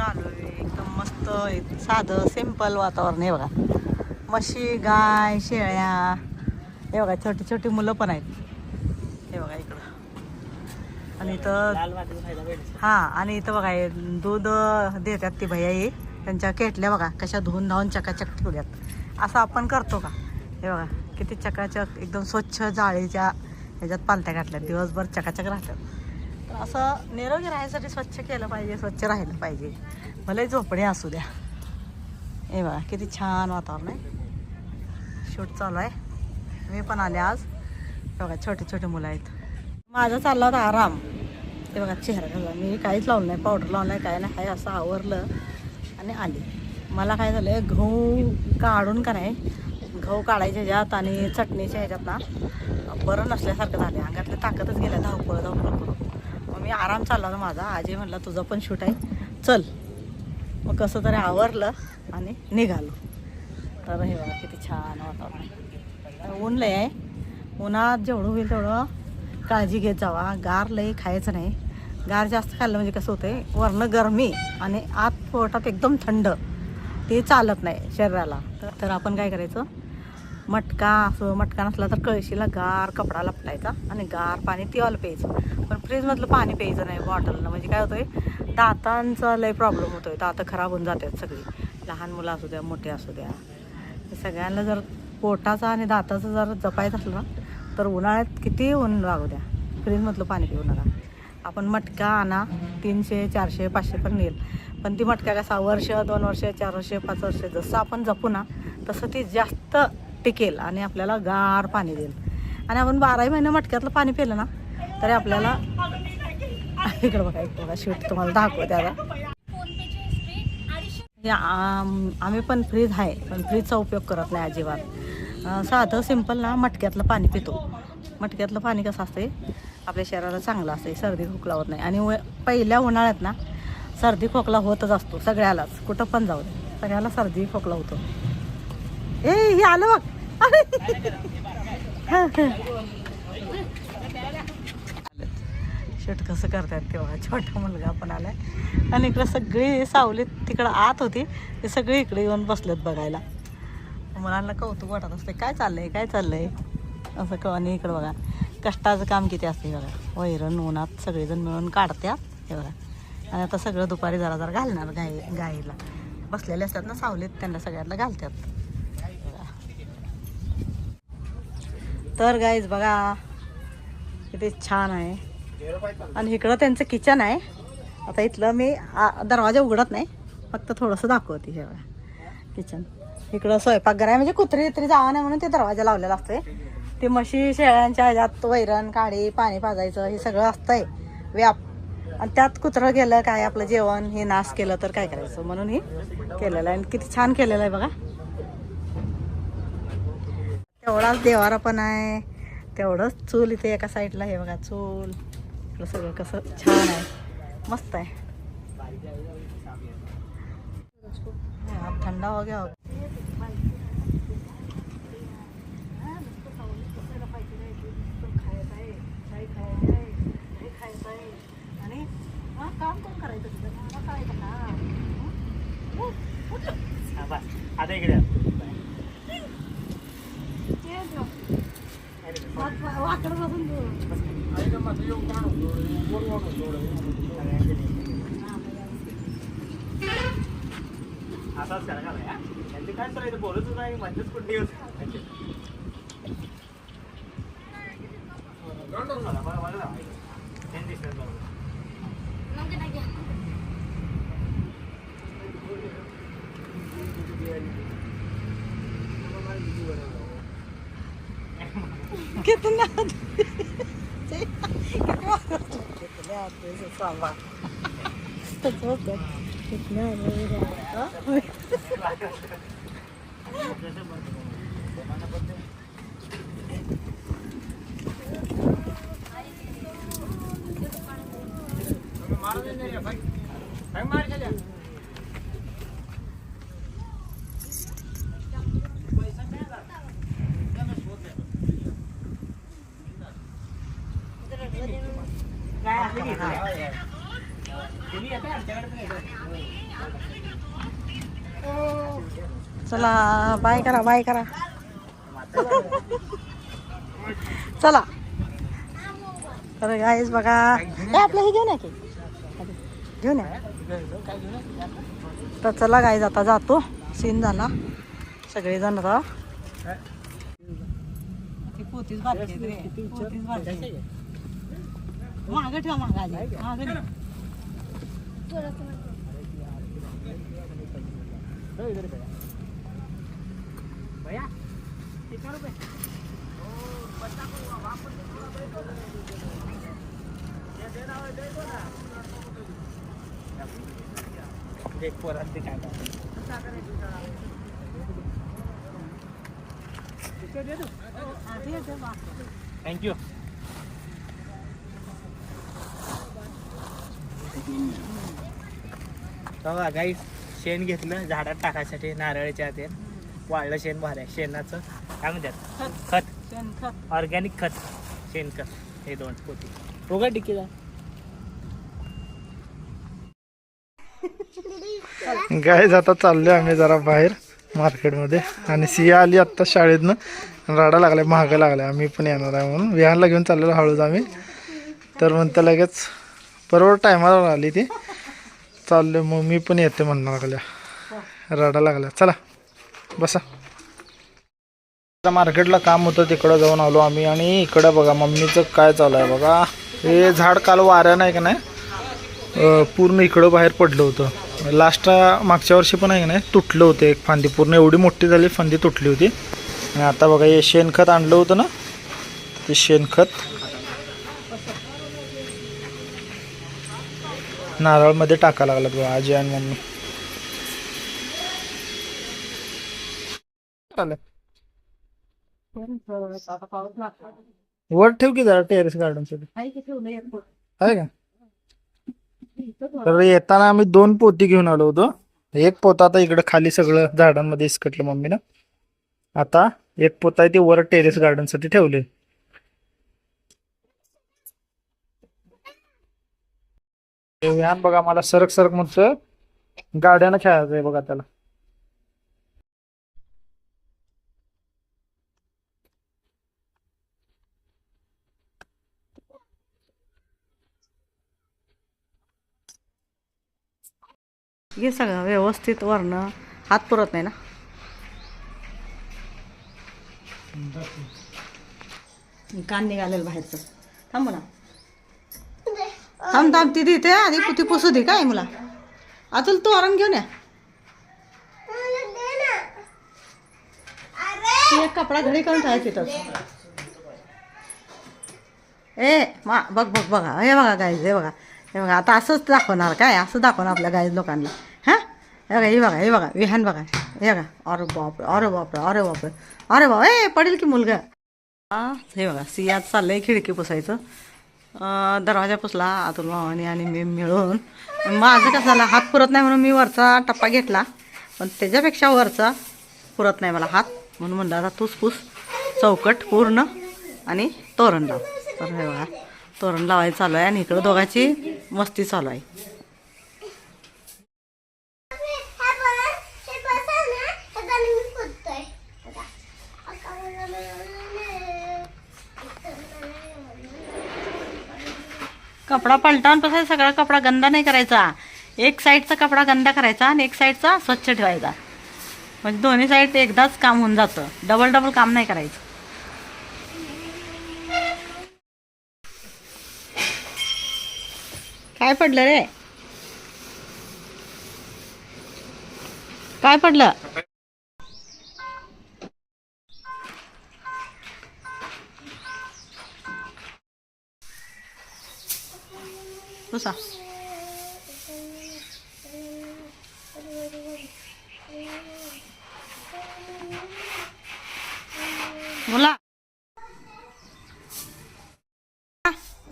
चालू आहे एकदम मस्त साधं सिंपल वातावरण आहे बघा. म्हशी गाय शेळ्या हे बघा छोटी छोटी मुलं पण आहेत हे बघा इकडं. आणि इथं हां आणि इथं बघा हे दूध देतात ती भैया ही त्यांच्या केटल्या बघा कशा धुवून धावून चकाचक ठेवल्यात. असं आपण करतो का? हे बघा किती चकाचक एकदम स्वच्छ जाळीच्या ह्याच्यात पालत्या घातल्यात दिवसभर चकाचक राहतात. तर असं निरोगी राहण्यासाठी स्वच्छ केलं पाहिजे स्वच्छ राहिलं पाहिजे भले झोपणे असू द्या. हे बघा किती छान वातावरण आहे. शूट चालू आहे. मी पण आले आज. बघा छोटे छोटे मुलं आहेत. माझा चालला होता आराम. ते बघा चेहरा घाला मी काहीच लावलं नाही पावडर लावलं नाही काय नाही आहे असं आवरलं आणि आली. मला काय झालं गहू काढून का नाही गहू काढायच्या ह्याच्यात आणि चटणीच्या ह्याच्यात ना बरं नसल्यासारखं झालं. अंगातले ताकदच गेल्या धावपळ धावपळ करून. मग मी आराम चालला होता माझा. आजी म्हणला तुझं पण शूट आहे चल. मग कसं तरी आवरलं आणि निघालो. तर हे बघा किती छान वातावरण. ऊन लय आहे. उन्हात जेवढं होईल तेवढं काळजी घेत जावा. गार लय खायचं नाही. गार जास्त खाल्लं म्हणजे कसं होतं आहे वरनं गरमी आणि आत पोटात एकदम थंड ते चालत नाही शरीराला. तर आपण काय करायचं मटका असं मटका नसला तर कळशीला गार कपडा लपटायचा आणि गार पाणी तिवाला प्यायचं. पण फ्रीजमधलं पाणी प्यायचं नाही बॉटलनं. म्हणजे काय होतं आहे दातांचा लय प्रॉब्लेम होतो आहे. दातं खराब होऊन जातात सगळी. लहान मुलं असू द्या मोठे असू द्या. सगळ्यांना जर पोटाचा आणि दाताचं जर जपायचं असलं ना तर उन्हाळ्यात किती ऊन लागू द्या फ्रीजमधलं पाणी पिऊ नका. आपण मटका आणा 300 400 500 पण येईल. पण ती मटका कसा वर्ष 2 वर्ष 4 वर्ष 5 वर्ष जसं आपण जपू ना तसं ती जास्त टिकेल आणि आपल्याला गार पाणी देईल. आणि आपण 12 महिने मटक्यातलं पाणी पिलं ना तरी आपल्याला इकडं बघा एक बघा शूट तुम्हाला दाखवते आता. आम्ही पण फ्रीज आहे पण फ्रीजचा उपयोग करत नाही अजिबात. साधं सिंपल ना मटक्यातलं पाणी पितो. मटक्यातलं पाणी कसं असते आपल्या शरीराला चांगलं असते. सर्दी खोकला होत नाही. आणि पहिल्या उन्हाळ्यात ना सर्दी खोकला होतच असतो सगळ्यालाच. कुठं पण जाऊ दे सगळ्याला सर्दी खोकला होतो. हे आलं बघ. शूट कसं करतात तेव्हा छोटा मुलगा पण आलाय. आणि इकडं सगळी सावलीत तिकडं आत होती ते सगळे इकडे येऊन बसलेत बघायला. मुलांना कौतुक वाटत असते काय चाललंय काय चाललंय असं. आणि इकडं बघा कष्टाचं काम किती असते बघा. वैरण उन्हात सगळेजण मिळून काढतात हे बघा. आणि आता सगळं दुपारी जरा जरा घालणार गाईला बसलेले असतात ना सावलीत त्यांना सगळ्यांना घालतात. तर गाईज बघा किती छान आहे. आणि इकडं त्यांचं किचन आहे. आता इथलं मी दरवाजा उघडत नाही फक्त थोडंसं दाखवते हे बघा किचन. इकडं स्वयंपाकघर आहे म्हणजे कुत्री तरी जावा नाही म्हणून ते दरवाजा लावलेला असतोय. ते म्हशी शेळ्यांच्या ह्याच्यात वैरण काढी पाणी पाजायचं हे सगळं असतंय व्याप. आणि त्यात कुत्रं गेलं काय आपलं जेवण हे नाश केलं तर काय करायचं म्हणून हे केलेलं आहे. किती छान केलेलं आहे बघा. तेवढाच देवारा पण आहे तेवढंच चूल इथे एका साईडला हे बघा चूल. इकडं सगळं कसं छान आहे मस्त आहे. थंडा हो गया. आणि काम कोण करायचं तिथं करायचं का आता इकडे वाकड बसून असाच करा त्यांचे काय करायचं बोलतच नाही मध्येच कुठे कितना तुम्ही येता आमच्याकडे पण येतो. चला बाय करा बाय करा. चला तर गाईस बघा आपलं हे घेऊन या की घेऊन या. तर चला गाईज आता जातो. सीन झाला सगळेजण आता पोतीच मागं ठेवा मागं थँक्यू. बघा गाईस शेण घेतलं झाडात टाकायसाठी नारळाच्या आत वाळलं शेण भार आहे. शेणाचं काय म्हणतात खत ऑर्गॅनिक खत शेणखत हे 2 पोती उगा टिकीला. गाईज आता चाललोय आम्ही जरा बाहेर मार्केटमध्ये आणि सिया आली आत्ता शाळेतनं राडा लागलाय महागा लागलाय. आम्ही पण येणार आहे म्हणून विहानला घेऊन चाललेलो हळूच आम्ही. तर म्हणतं लगेच बरोबर टायमाला आली ती. चाललोय मग मी पण येते म्हणणार लागल्या राडा लागला. चला बसा. मार्केटला काम होतं तिकडं जाऊन आलो आम्ही. आणि इकडं बघा मम्मीचं काय चालू आहे बघा. हे झाड काल वाऱ्या नाही का नाही पूर्ण इकडं बाहेर पडलं होतं. लास्ट मागच्या वर्षी पण आहे का नाही तुटलं होतं एक फांदी पूर्ण एवढी मोठी झाली फांदी तुटली होती. आणि आता बघा हे शेणखत आणलं होतं ना ते शेणखत नारळमध्ये टाकायला लागलं बघा आजी आणि मम्मी. वर ठेव की जरा टेरेस गार्डन साठी आहे का. तर येताना आम्ही 2 पोती घेऊन आलो होतो. एक पोता आता इकडे खाली सगळं झाडांमध्ये इसकटलं मम्मीनं. आता एक पोता आहे ते वर टेरेस गार्डन साठी ठेवले. विहान बघा मला सरक सरक म्हणतं गाड्यानं खेळायचंय बघा त्याला. हे सगळं व्यवस्थित वरनं हात पुरत नाही ना. कान निघालेलं बाहेरचं. थांब ना थांब ती देते आधी पुती पुसू दे काय मुला. अतुल तू आराम घेऊन या. ती एक कपडा घडी करून ठेवायची तिथंच. बघ बघ बघा हे बघा गाईज हे बघा हे बघा. आता असंच दाखवणार काय असं दाखवणार आपल्या गाईज लोकांना. हां हे बघा हे बघा विहान बघा हे बघा. अरे बापरे अरे बापरे अरे बापरे अरे बाबा पडेल की मुलगा. हे बघा सियात चाललंय खिडकी पुसायचं. दरवाजा पुसला अतुल मामाने आणि मी मिळून. माझं कसं झालं हात पुरत नाही म्हणून मी वरचा टप्पा घेतला पण त्याच्यापेक्षा वरचा पुरत नाही मला हात म्हणून म्हणलं आता तूच पुस चौकट पूर्ण आणि तोरण लाव. तर हे बघा तोरण लावायचं चालू आहे आणि इकडं दोघांची मस्ती चालू आहे. कपडा पलटावून कसं सगळा कपडा गंदा नाही करायचा. एक साईडचा कपडा गंदा करायचा आणि एक साईडचा स्वच्छ ठेवायचा म्हणजे दोन्ही साईड एकदाच काम होऊन जातं. डबल डबल काम नाही करायचं. काय पडलं रे काय पडलं. पुसा बोला.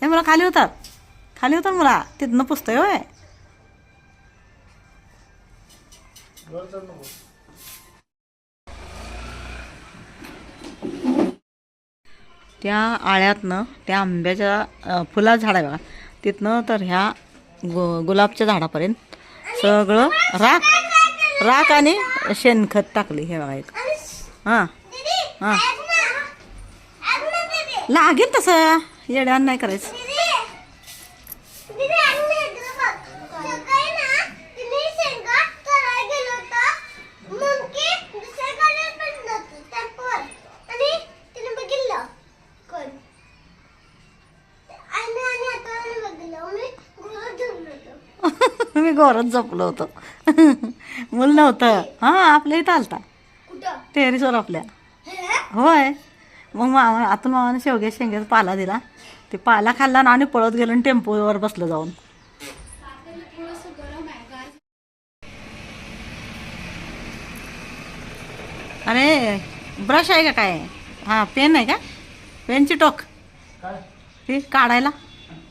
हे मला खाली उतर मला तिथनं पुसतोय होय. त्या आळ्यातनं त्या आंब्याच्या फुला झाड आहे बघा तिथनं तर ह्या गुलाबच्या झाडापर्यंत सगळं राख आणि शेणखत टाकली हे बघा इथं. हां हां लागेल तसं येड्यान नाही करायचं. मी घरात झोपलो होतो. मूल नव्हतं. हां आपल्या इथं आलता टेरेसवर आपल्या. होय मग मामा आतून मामाने शेंग्याचा पाला दिला. ते पाला खाल्ला ना आणि पळत गेलो आणि टेम्पोवर बसलं जाऊन. अरे ब्रश आहे का काय? हां पेन आहे का? पेनची टोक ती काढायला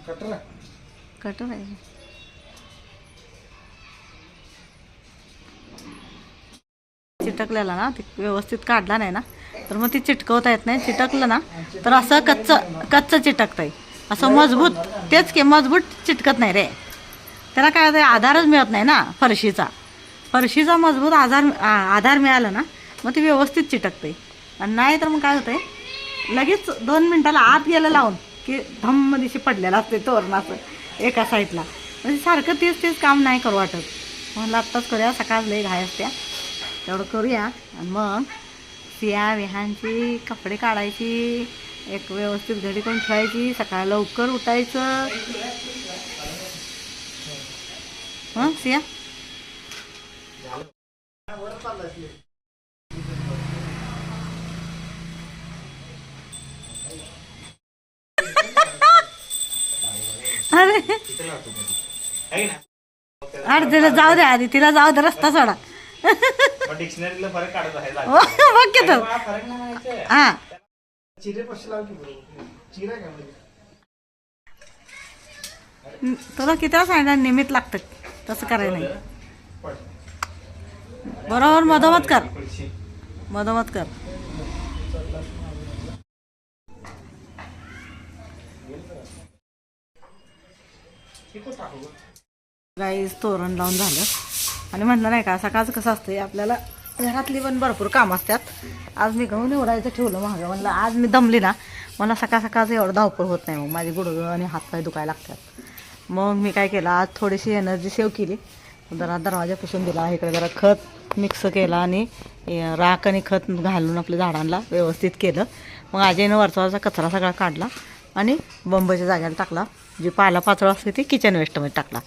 कटर आहे. चिटकलेला ना ते व्यवस्थित काढला नाही ना तर मग ती चिटकवता येत नाही. चिटकलं ना तर असं कच्चं चिटकतंय. असं मजबूत तेच की मजबूत चिटकत नाही रे. त्याला काय होतं आधारच मिळत नाही ना. फरशीचा मजबूत आधार मिळाला ना मग ते व्यवस्थित चिटकतंय. आणि नाही तर मग काय होतंय लगेच 2 मिनिटाला आत गेलं लावून की धम्म दिशी पडलेलं असते तोरण असं एका साईडला. म्हणजे सारखं तेच काम नाही करू वाटत. म्हणलं आत्ताच करूया सकाळ लई घाय असत्या तेवढं करूया. आणि मग सिया विहानची कपडे काढायची एक व्यवस्थित घडी करून ठेवायची. सकाळी लवकर उठायचं. हं सिया अरे अरे तिला जाऊ द्या आधी तिला जाऊ द्या रस्ता सोडा. डिक्शनरीला फरक काढत आहे. बघ की तो हां तुला किती वेळा सांगितलं निमित्त लागतं तसं करायला नाही. बरोबर मधोमध कर. गाईस तोरण लावून झालं. आणि म्हटलं नाही का सकाळचं कसं असतं आपल्याला घरातली पण भरपूर काम असतात. आज मी गहू निवडायचं ठेवलं महाग. म्हणलं आज मी दमली ना मला सकाळचं एवढं धावपळ होत नाही. मग माझे गुडघं आणि हातपाय दुखायला लागतात. मग मी काय केलं आज थोडीशी एनर्जी सेव्ह केली. जरा दरवाजा पुसून दिला. इकडे जरा खत मिक्स केला आणि राख आणि खत घालून आपल्या झाडांना व्यवस्थित केलं. मग आजीनं वरचा कचरा सगळा काढला आणि बंबईच्या जागेला टाकला. जी पालापाचोळा असते ती किचन वेस्टमध्ये टाकला.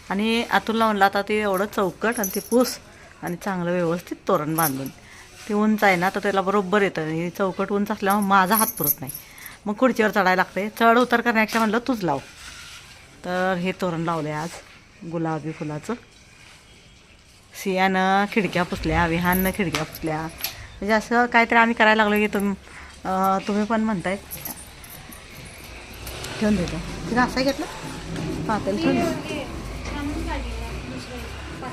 आणि आतून लावून आता ते एवढं चौकट आणि ते पूस आणि चांगलं व्यवस्थित तोरण बांधून. ते उंच आहे ना तर त्याला बरोबर येतं. हे चौकट उंच असल्यामुळे माझा हात पुरत नाही. मग खुर्चीवर चढायला लागते. चढ उतर करण्यापेक्षा म्हणलं तूच लाव. तर हे तोरण लावलं आहे आज गुलाबी फुलाचं. सियानं खिडक्या पुसल्या. विहाननं खिडक्या पुसल्या. म्हणजे असं काहीतरी आम्ही करायला लागलो की तुम्ही पण म्हणताय ठेवून देतो. तिला असं घेतलं पातेल ठेवून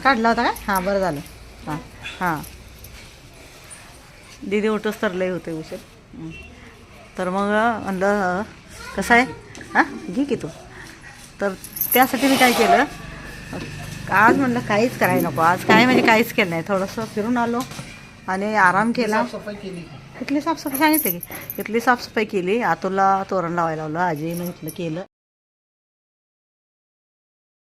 काढला होता का? हां बरं झालं. हां दीदी उठोस तर लई होते उशीर. तर मग म्हणलं कसं आहे हां घे की तू. तर त्यासाठी मी काय केलं आज म्हणलं काहीच करायला नको. आज काय म्हणजे काहीच केलं नाही. थोडंसं फिरून आलो आणि आराम केला. इथली साफसफाई सांगितली की इथली साफसफाई केली. आतूला तोरण लावायला लावलं. आजीनं इथलं केलं.